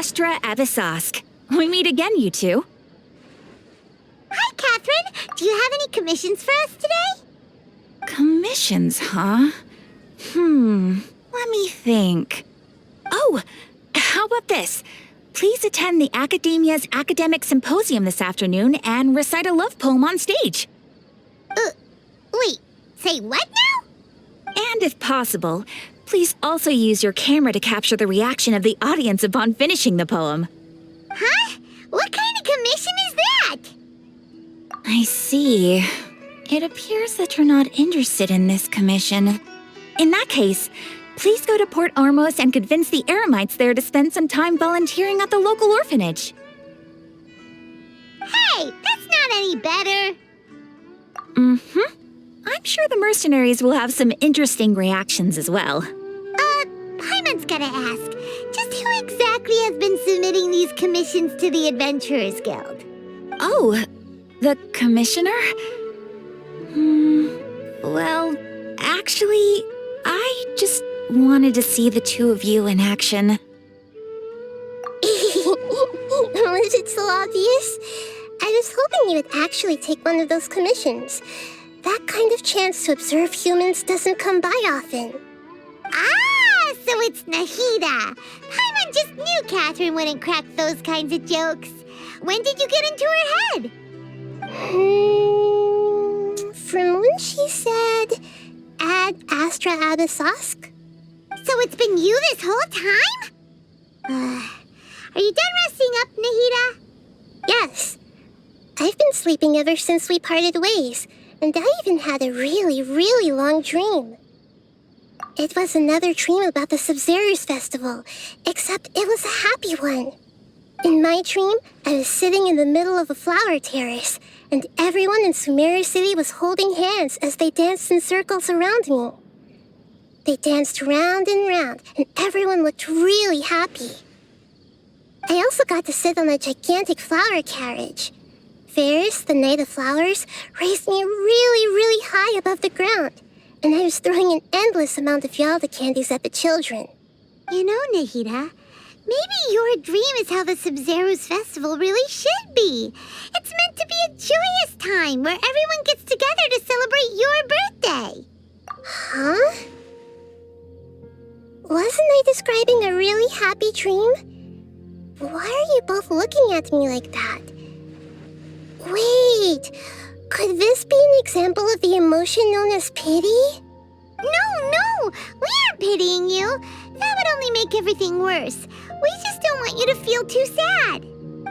Astra Avisask. We meet again, you two. Hi, Catherine. Do you have any commissions for us today? Commissions, huh? Let me think. Oh, how about this? Please attend the Academia's Academic Symposium this afternoon and recite a love poem on stage. Wait, say what now? And if possible, please also use your camera to capture the reaction of the audience upon finishing the poem. Huh? What kind of commission is that? I see. It appears that you're not interested in this commission. In that case, please go to Port Armos and convince the Eremites there to spend some time volunteering at the local orphanage. Hey, that's not any better. I'm sure the mercenaries will have some interesting reactions as well. Paimon's gotta ask, just who exactly has been submitting these commissions to the Adventurers Guild? Oh, the commissioner? Well, actually, I just wanted to see the two of you in action. Was it so obvious? I was hoping you would actually take one of those commissions. That kind of chance to observe humans doesn't come by often. Ah, so it's Nahida. Paimon just knew Catherine wouldn't crack those kinds of jokes. When did you get into her head? From when she said, "Ad Astra Abisask." So it's been you this whole time? Are you done resting up, Nahida? Yes. I've been sleeping ever since we parted ways, and I even had a really, really long dream. It was another dream about the Sub-Zerus Festival, except it was a happy one. In my dream, I was sitting in the middle of a flower terrace, and everyone in Sumeru City was holding hands as they danced in circles around me. They danced round and round, and everyone looked really happy. I also got to sit on a gigantic flower carriage. Ferris, the Knight of Flowers, raised me really, really high above the ground, and I was throwing an endless amount of Yalda candies at the children. You know, Nahida, maybe your dream is how the Sub-Zerus Festival really should be. It's meant to be a joyous time where everyone gets together to celebrate your birthday. Huh? Wasn't I describing a really happy dream? Why are you both looking at me like that? Wait, could this be an example of the emotion known as pity? No, we aren't pitying you. That would only make everything worse. We just don't want you to feel too sad.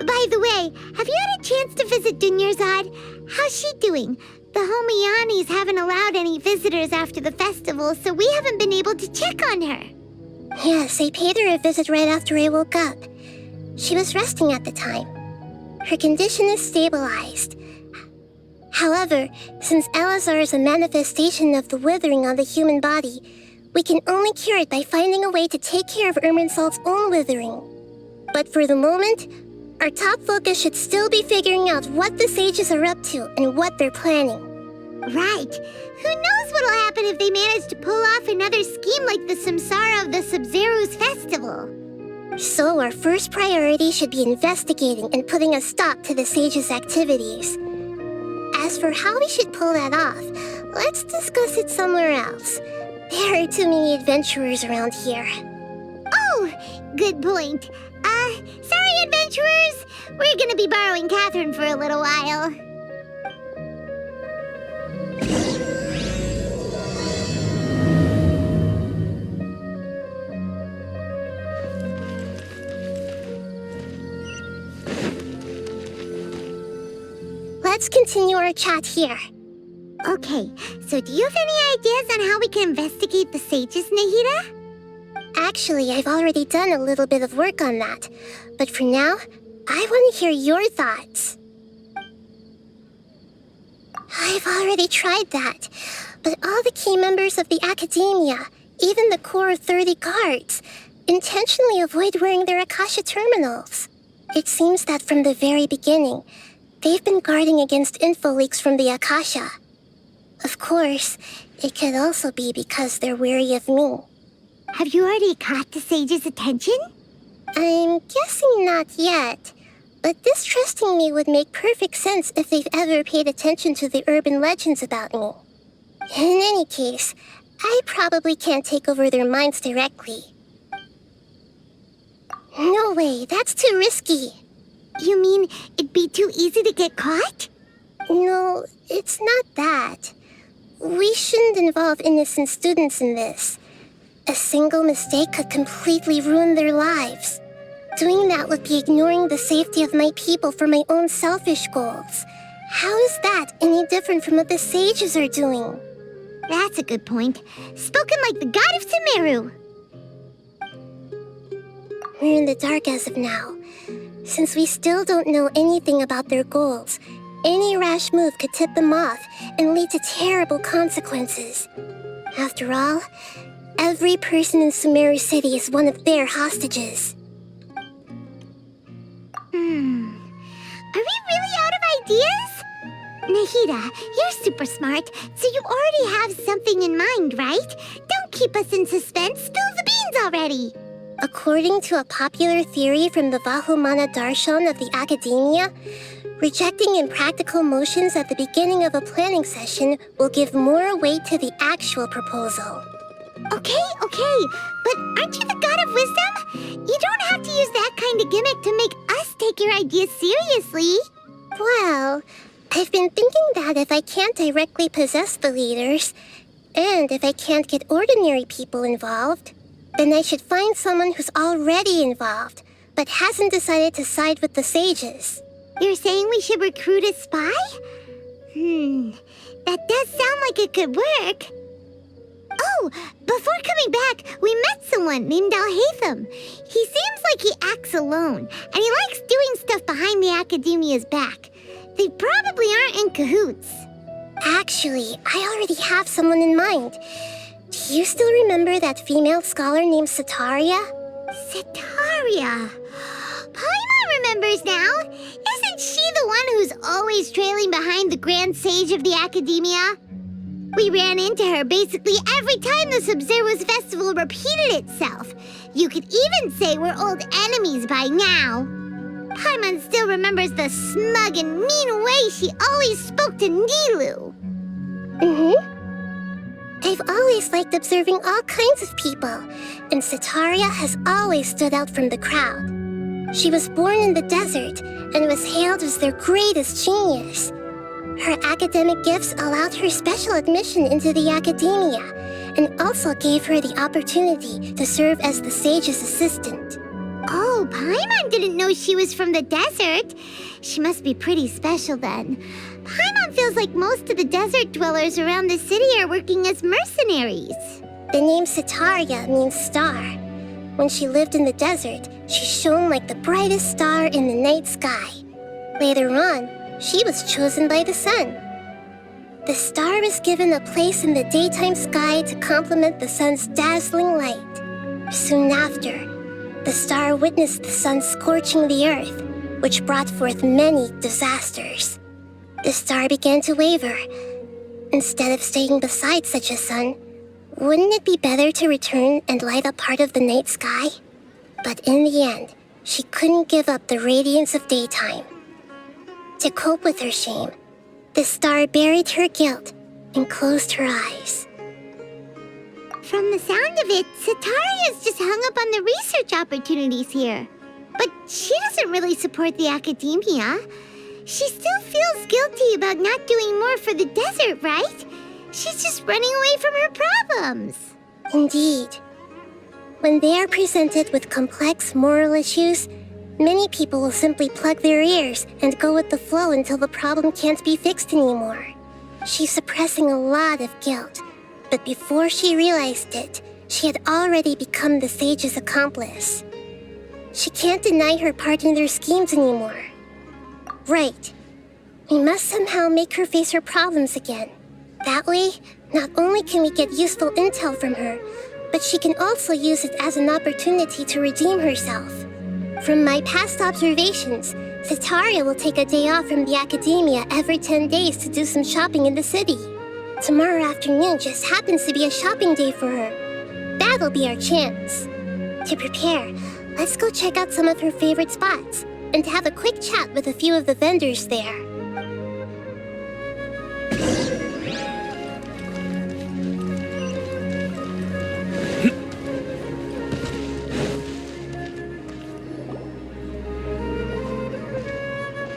By the way, have you had a chance to visit Dunyarzad? How's she doing? The Homianis haven't allowed any visitors after the festival, so we haven't been able to check on her. Yes, I paid her a visit right after I woke up. She was resting at the time. Her condition is stabilized. However, since Elazar is a manifestation of the withering on the human body, we can only cure it by finding a way to take care of Irminsul's own withering. But for the moment, our top focus should still be figuring out what the sages are up to and what they're planning. Right. Who knows what'll happen if they manage to pull off another scheme like the Samsara of the Sub-Zerus Festival. So our first priority should be investigating and putting a stop to the sages' activities. As for how we should pull that off, let's discuss it somewhere else. There are too many adventurers around here. Oh, good point. Sorry, adventurers. We're gonna be borrowing Catherine for a little while. Let's continue our chat here. Okay, so do you have any ideas on how we can investigate the sages, Nahida? Actually, I've already done a little bit of work on that. But for now, I want to hear your thoughts. I've already tried that. But all the key members of the Academia, even the core of 30 guards, intentionally avoid wearing their Akasha terminals. It seems that from the very beginning, they've been guarding against info leaks from the Akasha. Of course, it could also be because they're wary of me. Have you already caught the sage's attention? I'm guessing not yet, but distrusting me would make perfect sense if they've ever paid attention to the urban legends about me. In any case, I probably can't take over their minds directly. No way, that's too risky. You mean it'd be too easy to get caught? No, it's not that. We shouldn't involve innocent students in this. A single mistake could completely ruin their lives. Doing that would be ignoring the safety of my people for my own selfish goals. How is that any different from what the sages are doing? That's a good point. Spoken like the god of Sumeru. We're in the dark as of now. Since we still don't know anything about their goals, any rash move could tip them off and lead to terrible consequences. After all, every person in Sumeru City is one of their hostages. Are we really out of ideas? Nahida, you're super smart, so you already have something in mind, right? Don't keep us in suspense. Spill the beans already. According to a popular theory from the Vahumana Darshan of the Academia, rejecting impractical motions at the beginning of a planning session will give more weight to the actual proposal. Okay, but aren't you the god of wisdom? You don't have to use that kind of gimmick to make us take your ideas seriously. Well, I've been thinking that if I can't directly possess the leaders, and if I can't get ordinary people involved, then I should find someone who's already involved, but hasn't decided to side with the sages. You're saying we should recruit a spy? That does sound like it could work. Oh, before coming back, we met someone named Alhaitham. He seems like he acts alone, and he likes doing stuff behind the Academia's back. They probably aren't in cahoots. Actually, I already have someone in mind. Do you still remember that female scholar named Setaria? Setaria. Paimon remembers now. Isn't she the one who's always trailing behind the Grand Sage of the Academia? We ran into her basically every time the Sub-Zero's festival repeated itself. You could even say we're old enemies by now. Paimon still remembers the smug and mean way she always spoke to Nilou. I've always liked observing all kinds of people, and Setaria has always stood out from the crowd. She was born in the desert and was hailed as their greatest genius. Her academic gifts allowed her special admission into the academia, and also gave her the opportunity to serve as the sage's assistant. Oh, Paimon didn't know she was from the desert. She must be pretty special then. Paimon feels like most of the desert dwellers around the city are working as mercenaries. The name Setaria means star. When she lived in the desert, she shone like the brightest star in the night sky. Later on, she was chosen by the sun. The star was given a place in the daytime sky to complement the sun's dazzling light. Soon after, the star witnessed the sun scorching the earth, which brought forth many disasters. The star began to waver. Instead of staying beside such a sun, wouldn't it be better to return and light up part of the night sky? But in the end, she couldn't give up the radiance of daytime. To cope with her shame, the star buried her guilt and closed her eyes. From the sound of it, Setaria's just hung up on the research opportunities here. But she doesn't really support the academia. She still feels guilty about not doing more for the desert, right? She's just running away from her problems. Indeed. When they are presented with complex moral issues, many people will simply plug their ears and go with the flow until the problem can't be fixed anymore. She's suppressing a lot of guilt, but before she realized it, she had already become the sage's accomplice. She can't deny her part in their schemes anymore. Right. We must somehow make her face her problems again. That way, not only can we get useful intel from her, but she can also use it as an opportunity to redeem herself. From my past observations, Setaria will take a day off from the academia every 10 days to do some shopping in the city. Tomorrow afternoon just happens to be a shopping day for her. That'll be our chance. To prepare, Let's go check out some of her favorite spots and have a quick chat with a few of the vendors there.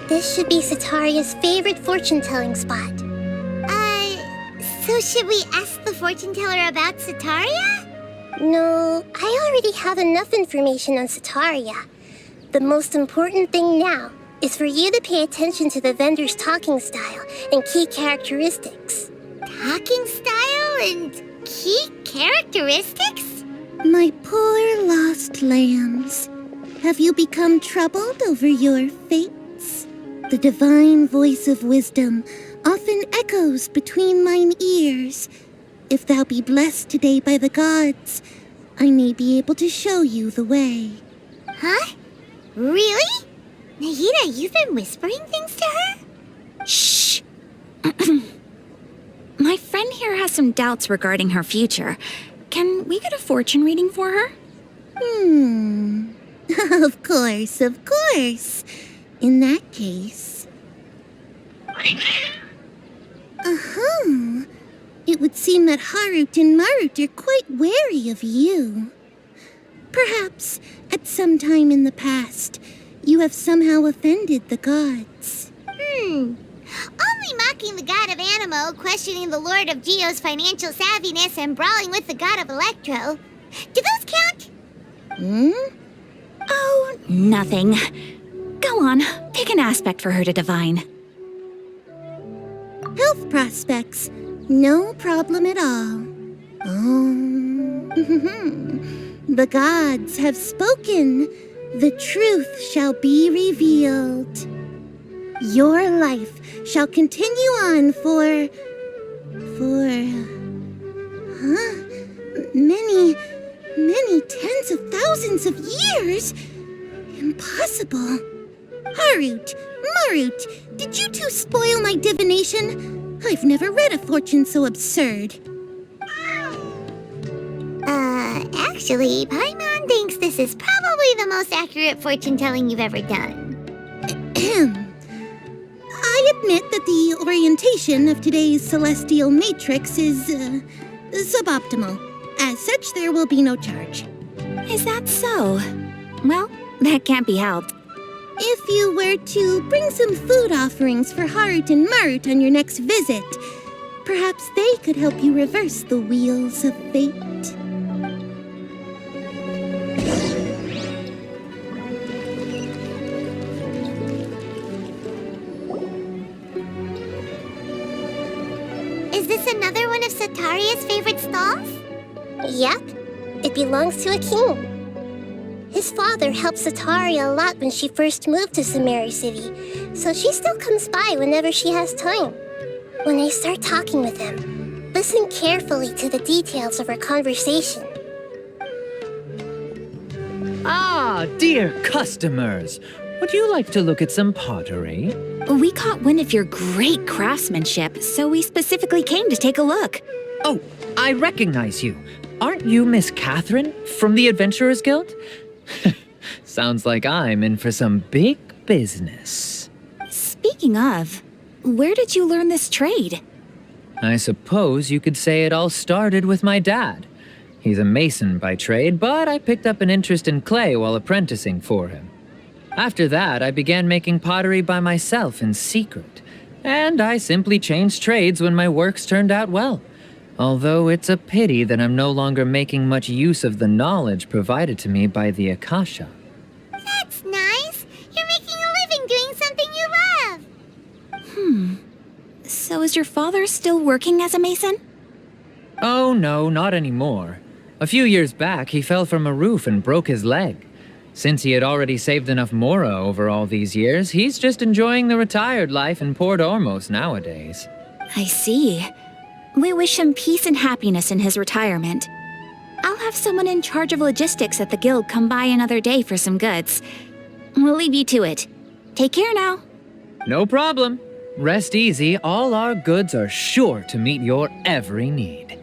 This should be Sataria's favorite fortune-telling spot. So should we ask the fortune teller about Sataria? No, I already have enough information on Sataria. The most important thing now is for you to pay attention to the vendor's talking style and key characteristics. Talking style and key characteristics? My poor lost lambs, have you become troubled over your fates? The divine voice of wisdom often echoes between mine ears. If thou be blessed today by the gods, I may be able to show you the way. Huh? Really? Nahida, you've been whispering things to her? Shh! My friend here has some doubts regarding her future. Can we get a fortune reading for her? Of course, of course. In that case... It would seem that Harut and Marut are quite wary of you. Perhaps, at some time in the past, you have somehow offended the gods. Only mocking the god of Animo, questioning the lord of Geo's financial savviness, and brawling with the god of Electro. Do those count? Oh, nothing. Go on, pick an aspect for her to divine. Health prospects, no problem at all. The gods have spoken. The truth shall be revealed. Your life shall continue on for many tens of thousands of years. Impossible. Harut, Marut, did you two spoil my divination? I've never read a fortune so absurd. Actually, Paimon thinks this is probably the most accurate fortune-telling you've ever done. I admit that the orientation of today's celestial matrix is suboptimal. As such, there will be no charge. Is that so? Well, that can't be helped. If you were to bring some food offerings for Harut and Marut on your next visit, perhaps they could help you reverse the wheels of fate. Is this another one of Sataria's favorite stalls? Yep, it belongs to a king. His father helped Sataria a lot when she first moved to Samari City, so she still comes by whenever she has time. When I start talking with him, listen carefully to the details of our conversation. Ah, dear customers! Would you like to look at some pottery? We caught wind of your great craftsmanship, so we specifically came to take a look. Oh, I recognize you. Aren't you Miss Catherine from the Adventurers Guild? Sounds like I'm in for some big business. Speaking of, where did you learn this trade? I suppose you could say it all started with my dad. He's a mason by trade, but I picked up an interest in clay while apprenticing for him. After that, I began making pottery by myself in secret, and I simply changed trades when my works turned out well. Although it's a pity that I'm no longer making much use of the knowledge provided to me by the Akasha. That's nice. You're making a living doing something you love. So is your father still working as a mason? Oh no, not anymore. A few years back, he fell from a roof and broke his leg. Since he had already saved enough mora over all these years, he's just enjoying the retired life in Port Ormos nowadays. I see. We wish him peace and happiness in his retirement. I'll have someone in charge of logistics at the guild come by another day for some goods. We'll leave you to it. Take care now. No problem. Rest easy, all our goods are sure to meet your every need.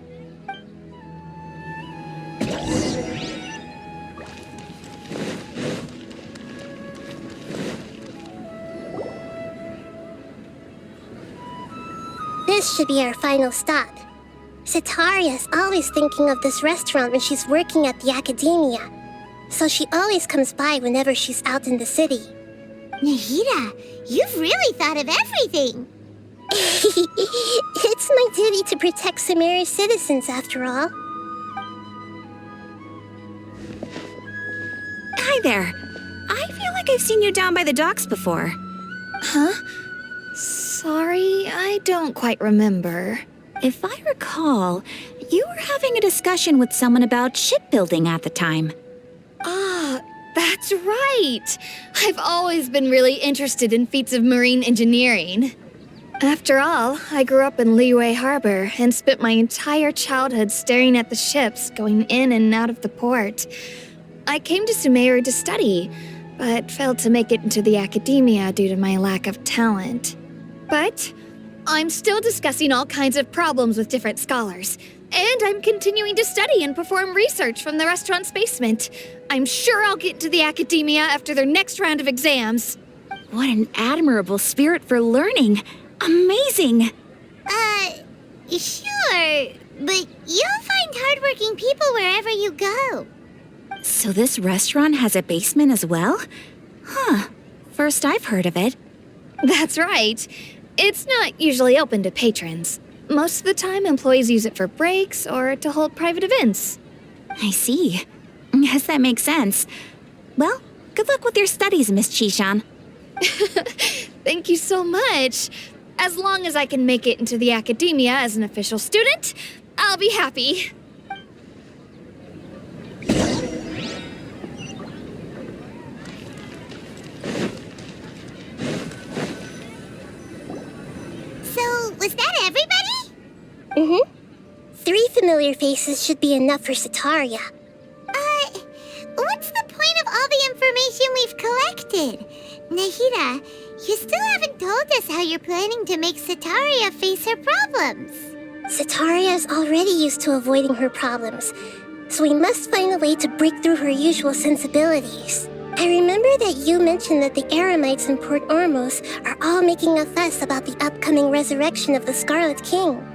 This should be our final stop. Cetaria's always thinking of this restaurant when she's working at the academia, so she always comes by whenever she's out in the city. Nahida, you've really thought of everything. It's my duty to protect Sumerio's citizens, after all. Hi there. I feel like I've seen you down by the docks before. Huh? Sorry, I don't quite remember. If I recall, you were having a discussion with someone about shipbuilding at the time. Ah, that's right! I've always been really interested in feats of marine engineering. After all, I grew up in Liyue Harbor and spent my entire childhood staring at the ships going in and out of the port. I came to Sumeru to study, but failed to make it into the academia due to my lack of talent. But I'm still discussing all kinds of problems with different scholars, and I'm continuing to study and perform research from the restaurant's basement. I'm sure I'll get to the academia after their next round of exams. What an admirable spirit for learning. Amazing. Sure, but you'll find hardworking people wherever you go. So this restaurant has a basement as well? Huh. First I've heard of it. That's right. It's not usually open to patrons. Most of the time, employees use it for breaks or to hold private events. I see. Guess that makes sense. Well, good luck with your studies, Miss Chishan. Thank you so much. As long as I can make it into the academia as an official student, I'll be happy. So, was that everybody? Mm-hmm. 3 familiar faces should be enough for Cetaria. What's the point of all the information we've collected? Nahida, you still haven't told us how you're planning to make Cetaria face her problems. Cetaria is already used to avoiding her problems, so we must find a way to break through her usual sensibilities. I remember that you mentioned that the Eremites in Port Ormos are all making a fuss about the upcoming resurrection of the Scarlet King.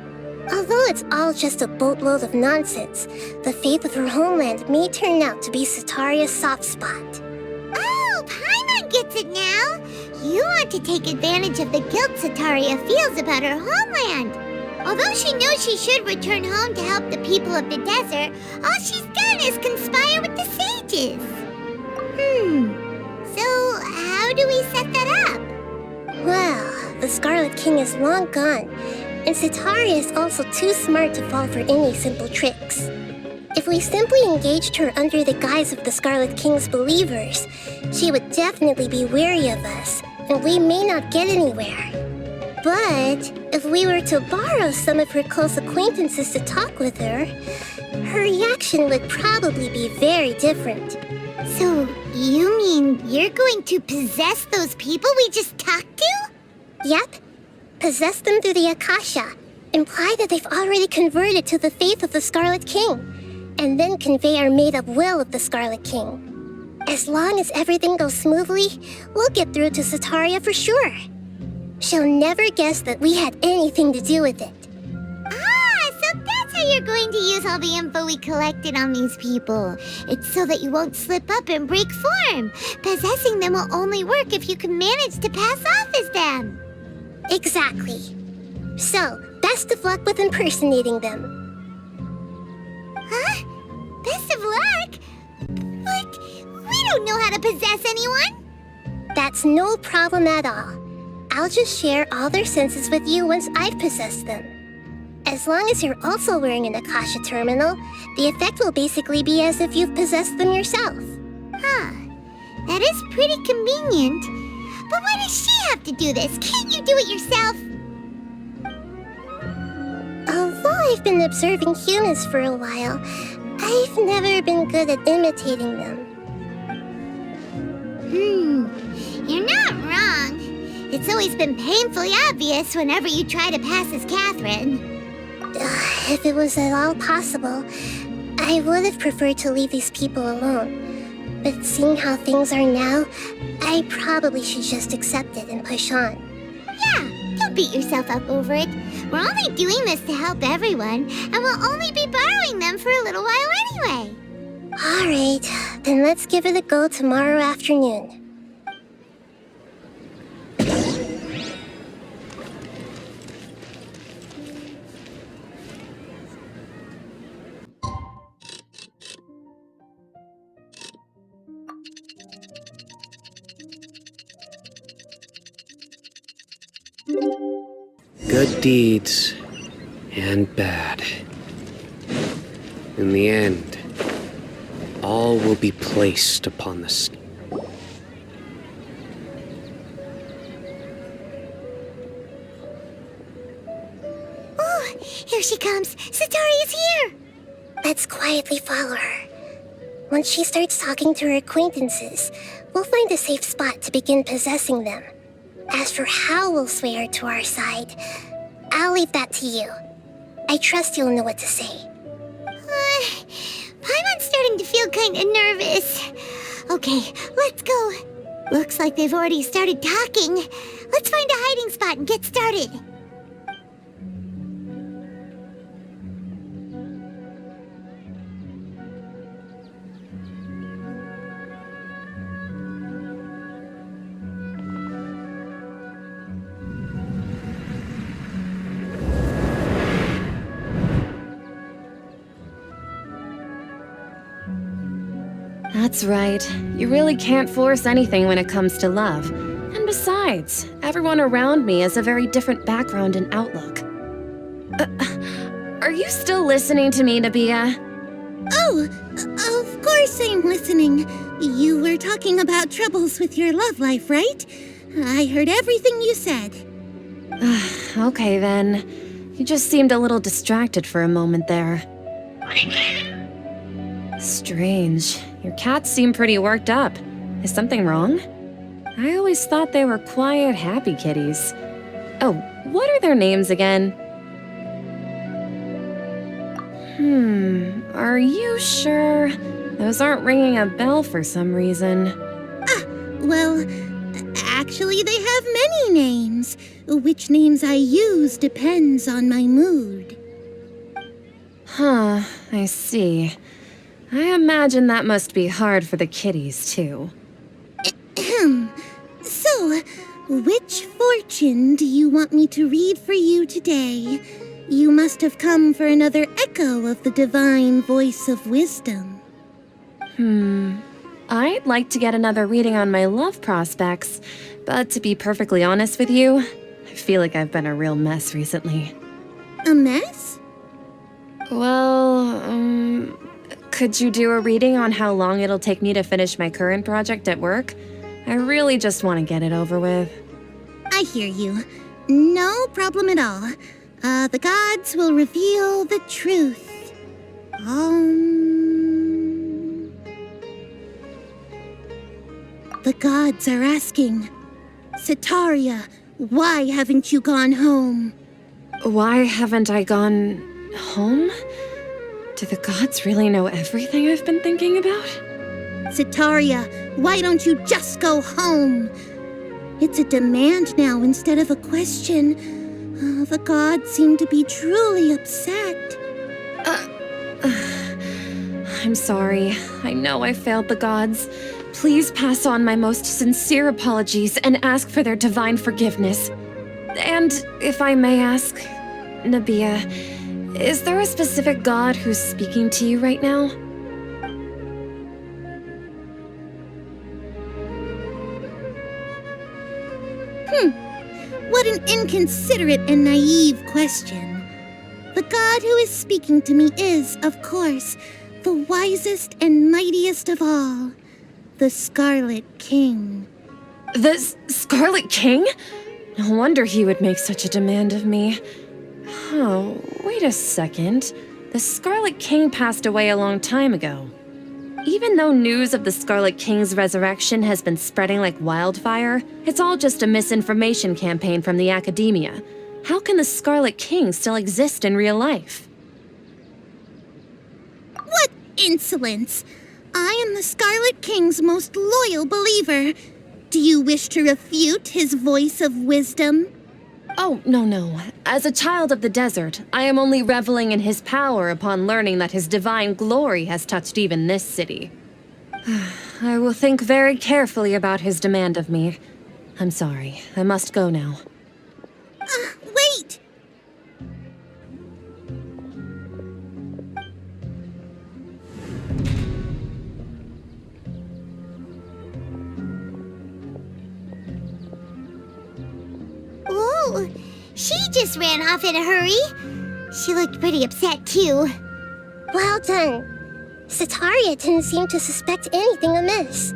Although it's all just a boatload of nonsense, the faith of her homeland may turn out to be Cetaria's soft spot. Oh, Paimon gets it now. You want to take advantage of the guilt Cetaria feels about her homeland. Although she knows she should return home to help the people of the desert, all she's done is conspire with the sages. So how do we set that up? Well, the Scarlet King is long gone, and Cetaria is also too smart to fall for any simple tricks. If we simply engaged her under the guise of the Scarlet King's believers, she would definitely be wary of us, and we may not get anywhere. But if we were to borrow some of her close acquaintances to talk with her, her reaction would probably be very different. So, you mean you're going to possess those people we just talked to? Yep. Possess them through the Akasha, imply that they've already converted to the faith of the Scarlet King, and then convey our made-up will of the Scarlet King. As long as everything goes smoothly, we'll get through to Cetaria for sure. She'll never guess that we had anything to do with it. So that's how you're going to use all the info we collected on these people. It's so that you won't slip up and break form. Possessing them will only work if you can manage to pass off as them. Exactly. So, best of luck with impersonating them. Huh? Best of luck? But we don't know how to possess anyone. That's no problem at all. I'll just share all their senses with you once I've possessed them. As long as you're also wearing an Akasha terminal, the effect will basically be as if you've possessed them yourself. Huh. That is pretty convenient. But why does she have to do this? Can't you do it yourself? Although I've been observing humans for a while, I've never been good at imitating them. You're not wrong. It's always been painfully obvious whenever you try to pass as Catherine. If it was at all possible, I would have preferred to leave these people alone. But seeing how things are now, I probably should just accept it and push on. Yeah, don't beat yourself up over it. We're only doing this to help everyone, and we'll only be borrowing them for a little while anyway. Alright, then let's give it a go tomorrow afternoon. Good deeds and bad. In the end, all will be placed upon the scale. Oh, here she comes. Satori is here. Let's quietly follow her. Once she starts talking to her acquaintances, we'll find a safe spot to begin possessing them. As for how we'll sway her to our side, I'll leave that to you. I trust you'll know what to say. Paimon's starting to feel kind of nervous. Okay, let's go. Looks like they've already started talking. Let's find a hiding spot and get started. That's right. You really can't force anything when it comes to love. And besides, everyone around me has a very different background and outlook. Are you still listening to me, Dehya? Oh, of course I'm listening. You were talking about troubles with your love life, right? I heard everything you said. Okay then. You just seemed a little distracted for a moment there. Strange. Your cats seem pretty worked up. Is something wrong? I always thought they were quiet, happy kitties. Oh, what are their names again? Are you sure? Those aren't ringing a bell for some reason. Well, actually they have many names. Which names I use depends on my mood. Huh, I see. I imagine that must be hard for the kitties, too. So, which fortune do you want me to read for you today? You must have come for another echo of the divine voice of wisdom. I'd like to get another reading on my love prospects, but to be perfectly honest with you, I feel like I've been a real mess recently. A mess? Well, could you do a reading on how long it'll take me to finish my current project at work? I really just want to get it over with. I hear you. No problem at all. The gods will reveal the truth. The gods are asking, Setaria, why haven't you gone home? Why haven't I gone home? Do the gods really know everything I've been thinking about? Setaria, why don't you just go home? It's a demand now instead of a question. The gods seem to be truly upset. I'm sorry. I know I failed the gods. Please pass on my most sincere apologies and ask for their divine forgiveness. And if I may ask, Dehya, is there a specific god who's speaking to you right now? What an inconsiderate and naive question. The god who is speaking to me is, of course, the wisest and mightiest of all, the Scarlet King. The Scarlet King? No wonder he would make such a demand of me. Oh, wait a second. The Scarlet King passed away a long time ago. Even though news of the Scarlet King's resurrection has been spreading like wildfire, it's all just a misinformation campaign from the academia. How can the Scarlet King still exist in real life? What insolence! I am the Scarlet King's most loyal believer. Do you wish to refute his voice of wisdom? Oh, no. As a child of the desert, I am only reveling in his power upon learning that his divine glory has touched even this city. I will think very carefully about his demand of me. I'm sorry. I must go now. Wait! Ooh, she just ran off in a hurry. She looked pretty upset, too. Well done. Setaria didn't seem to suspect anything amiss.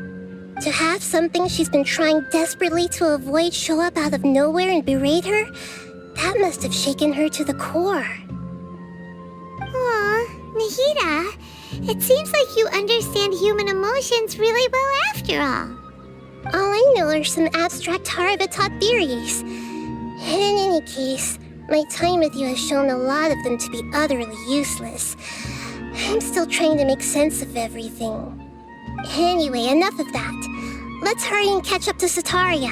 To have something she's been trying desperately to avoid show up out of nowhere and berate her, that must have shaken her to the core. Aw, Nahida, it seems like you understand human emotions really well after all. All I know are some abstract Harava-taught theories. And in any case, my time with you has shown a lot of them to be utterly useless. I'm still trying to make sense of everything. Anyway, enough of that. Let's hurry and catch up to Setaria.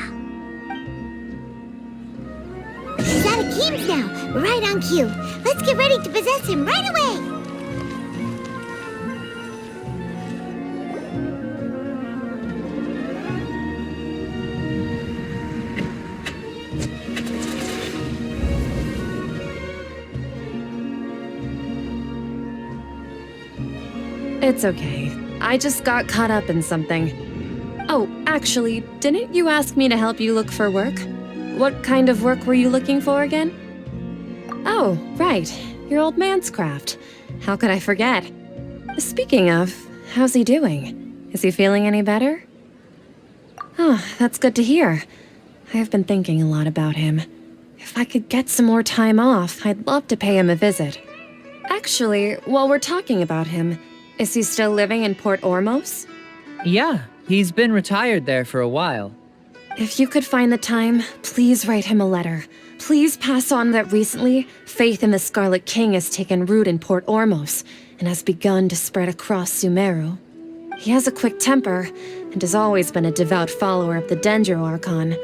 He's out of games now, right on cue. Let's get ready to possess him right away. It's okay. I just got caught up in something. Oh, actually, didn't you ask me to help you look for work? What kind of work were you looking for again? Oh, right. Your old man's craft. How could I forget? Speaking of, how's he doing? Is he feeling any better? Oh, that's good to hear. I've been thinking a lot about him. If I could get some more time off, I'd love to pay him a visit. Actually, while we're talking about him, is he still living in Port Ormos? Yeah, he's been retired there for a while. If you could find the time, please write him a letter. Please pass on that recently, faith in the Scarlet King has taken root in Port Ormos and has begun to spread across Sumeru. He has a quick temper and has always been a devout follower of the Dendro Archon.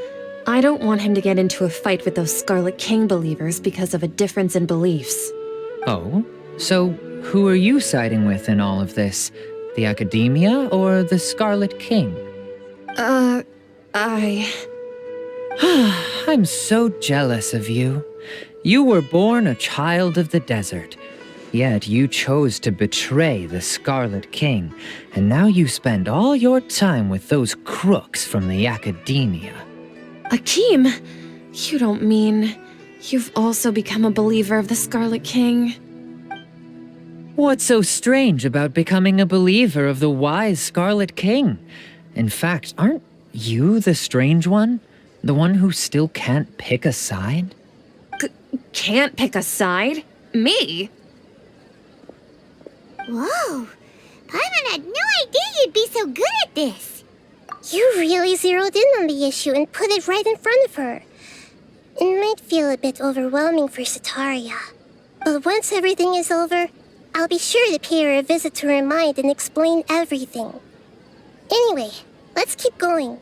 I don't want him to get into a fight with those Scarlet King believers because of a difference in beliefs. Oh? So, who are you siding with in all of this? The Academia or the Scarlet King? I'm so jealous of you. You were born a child of the desert, yet you chose to betray the Scarlet King, and now you spend all your time with those crooks from the Academia. Akeem, you don't mean you've also become a believer of the Scarlet King? What's so strange about becoming a believer of the wise Scarlet King? In fact, aren't you the strange one? The one who still can't pick a side? Can't pick a side? Me? Whoa, Paimon had no idea you'd be so good at this. You really zeroed in on the issue and put it right in front of her. It might feel a bit overwhelming for Setaria, but once everything is over, I'll be sure to pay her a visit to her mind and explain everything. Anyway, let's keep going.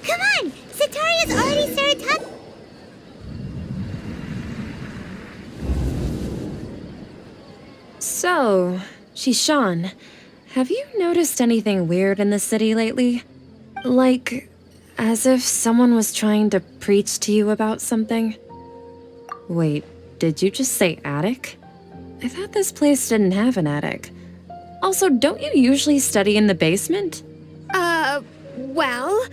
Come on, Setaria's already started talking. So, Shishan, have you noticed anything weird in the city lately? Like, as if someone was trying to preach to you about something? Wait, did you just say attic? I thought this place didn't have an attic. Also, don't you usually study in the basement? Well,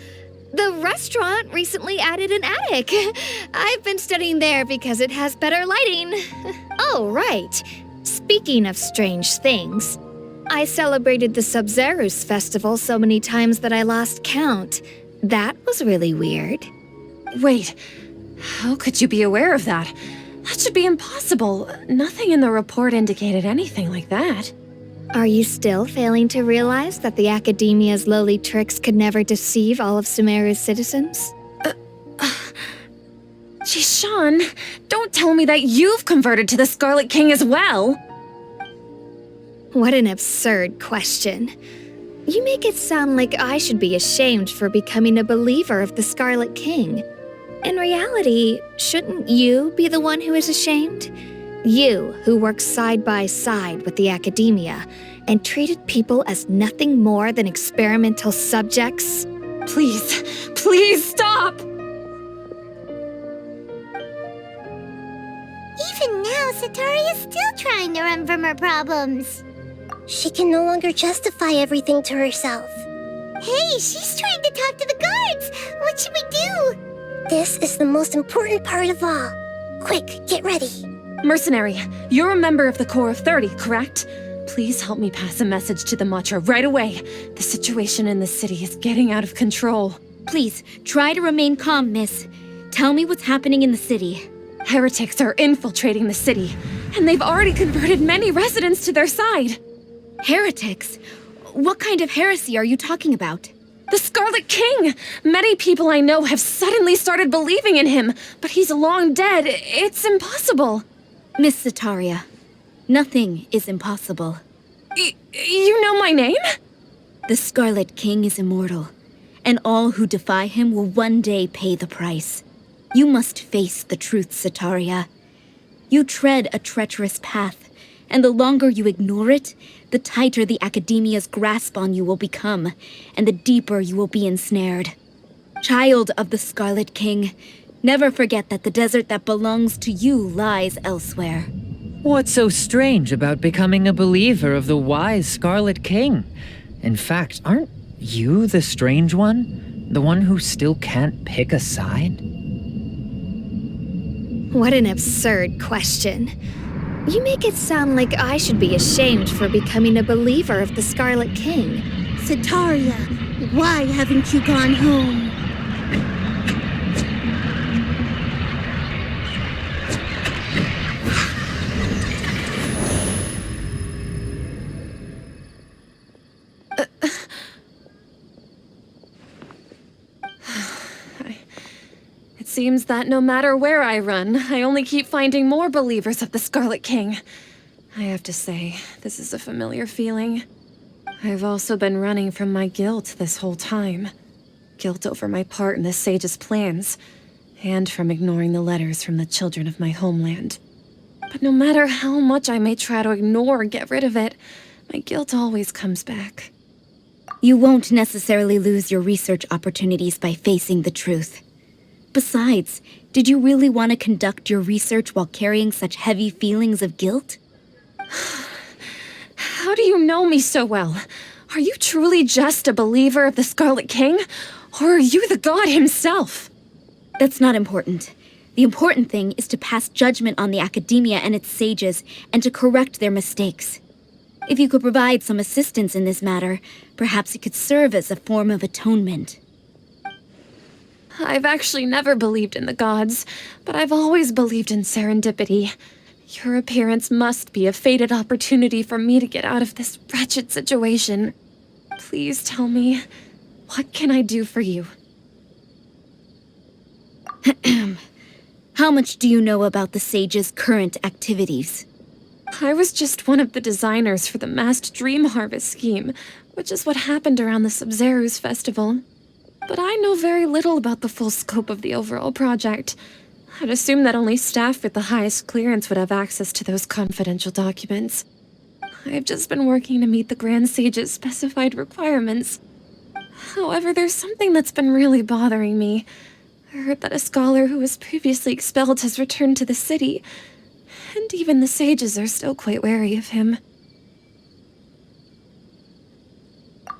the restaurant recently added an attic. I've been studying there because it has better lighting. Oh, right. Speaking of strange things, I celebrated the Sub-Zerus festival so many times that I lost count. That was really weird. Wait, how could you be aware of that? That should be impossible. Nothing in the report indicated anything like that. Are you still failing to realize that the Academia's lowly tricks could never deceive all of Sumeru's citizens? Shishan, don't tell me that you've converted to the Scarlet King as well! What an absurd question. You make it sound like I should be ashamed for becoming a believer of the Scarlet King. In reality, shouldn't you be the one who is ashamed? You, who works side by side with the academia and treated people as nothing more than experimental subjects. Please, please stop! Even now, Satori is still trying to run from her problems. She can no longer justify everything to herself. Hey, she's trying to talk to the guards. What should we do? This is the most important part of all. Quick, get ready. Mercenary, you're a member of the Corps of 30, correct? Please help me pass a message to the Matcha right away. The situation in the city is getting out of control. Please, try to remain calm, miss. Tell me what's happening in the city. Heretics are infiltrating the city, and they've already converted many residents to their side. Heretics? What kind of heresy are you talking about? The Scarlet King! Many people I know have suddenly started believing in him, but he's long dead. It's impossible. Miss Sataria, nothing is impossible. You know my name? The Scarlet King is immortal, and all who defy him will one day pay the price. You must face the truth, Sataria. You tread a treacherous path, and the longer you ignore it, the tighter the Academia's grasp on you will become, and the deeper you will be ensnared. Child of the Scarlet King, never forget that the desert that belongs to you lies elsewhere. What's so strange about becoming a believer of the wise Scarlet King? In fact, aren't you the strange one? The one who still can't pick a side? What an absurd question. You make it sound like I should be ashamed for becoming a believer of the Scarlet King. Sataria, why haven't you gone home? It seems that no matter where I run, I only keep finding more believers of the Scarlet King. I have to say, this is a familiar feeling. I've also been running from my guilt this whole time. Guilt over my part in the Sage's plans, and from ignoring the letters from the children of my homeland. But no matter how much I may try to ignore or get rid of it, my guilt always comes back. You won't necessarily lose your research opportunities by facing the truth. Besides, did you really want to conduct your research while carrying such heavy feelings of guilt? How do you know me so well? Are you truly just a believer of the Scarlet King? Or are you the god himself? That's not important. The important thing is to pass judgment on the Academia and its sages, and to correct their mistakes. If you could provide some assistance in this matter, perhaps it could serve as a form of atonement. I've actually never believed in the gods, but I've always believed in serendipity. Your appearance must be a fated opportunity for me to get out of this wretched situation. Please tell me, what can I do for you? How much do you know about the Sage's current activities? I was just one of the designers for the massed dream harvest scheme, which is what happened around the Sub-Zeru's festival. But I know very little about the full scope of the overall project. I'd assume that only staff with the highest clearance would have access to those confidential documents. I've just been working to meet the Grand Sage's specified requirements. However, there's something that's been really bothering me. I heard that a scholar who was previously expelled has returned to the city, and even the sages are still quite wary of him.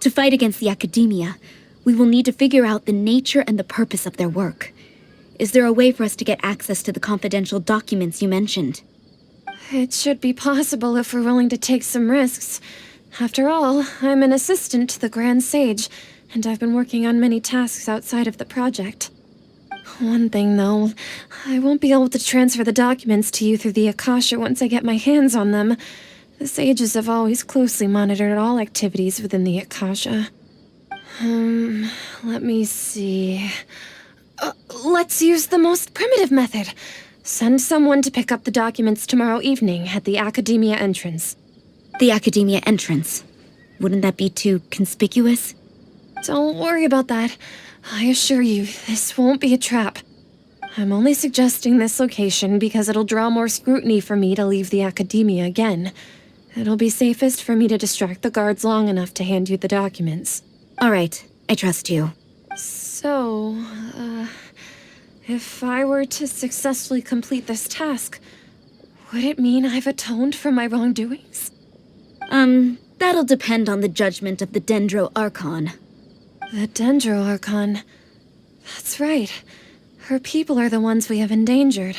To fight against the Academia, we will need to figure out the nature and the purpose of their work. Is there a way for us to get access to the confidential documents you mentioned? It should be possible if we're willing to take some risks. After all, I'm an assistant to the Grand Sage, and I've been working on many tasks outside of the project. One thing, though, I won't be able to transfer the documents to you through the Akasha once I get my hands on them. The sages have always closely monitored all activities within the Akasha. Let me see. Let's use the most primitive method. Send someone to pick up the documents tomorrow evening at the Academia entrance. The Academia entrance. Wouldn't that be too conspicuous? Don't worry about that. I assure you, this won't be a trap. I'm only suggesting this location because it'll draw more scrutiny for me to leave the academia again. It'll be safest for me to distract the guards long enough to hand you the documents. All right, I trust you. So, if I were to successfully complete this task, would it mean I've atoned for my wrongdoings? That'll depend on the judgment of the Dendro Archon. The Dendro Archon. That's right. Her people are the ones we have endangered.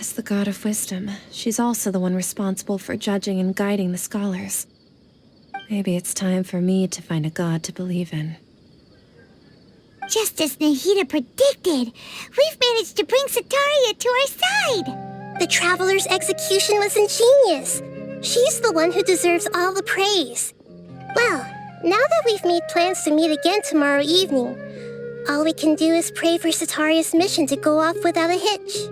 As the God of Wisdom, she's also the one responsible for judging and guiding the scholars. Maybe it's time for me to find a god to believe in. Just as Nahida predicted, we've managed to bring Setaria to our side! The Traveler's execution was ingenious. She's the one who deserves all the praise. Well, now that we've made plans to meet again tomorrow evening, all we can do is pray for Setaria's mission to go off without a hitch.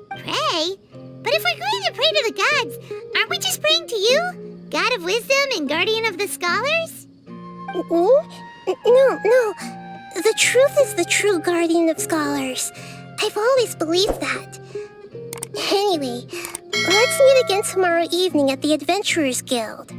Pray? But if we're going to pray to the gods, aren't we just praying to you? God of Wisdom and Guardian of the Scholars? No. The truth is the true Guardian of Scholars. I've always believed that. Anyway, let's meet again tomorrow evening at the Adventurers Guild.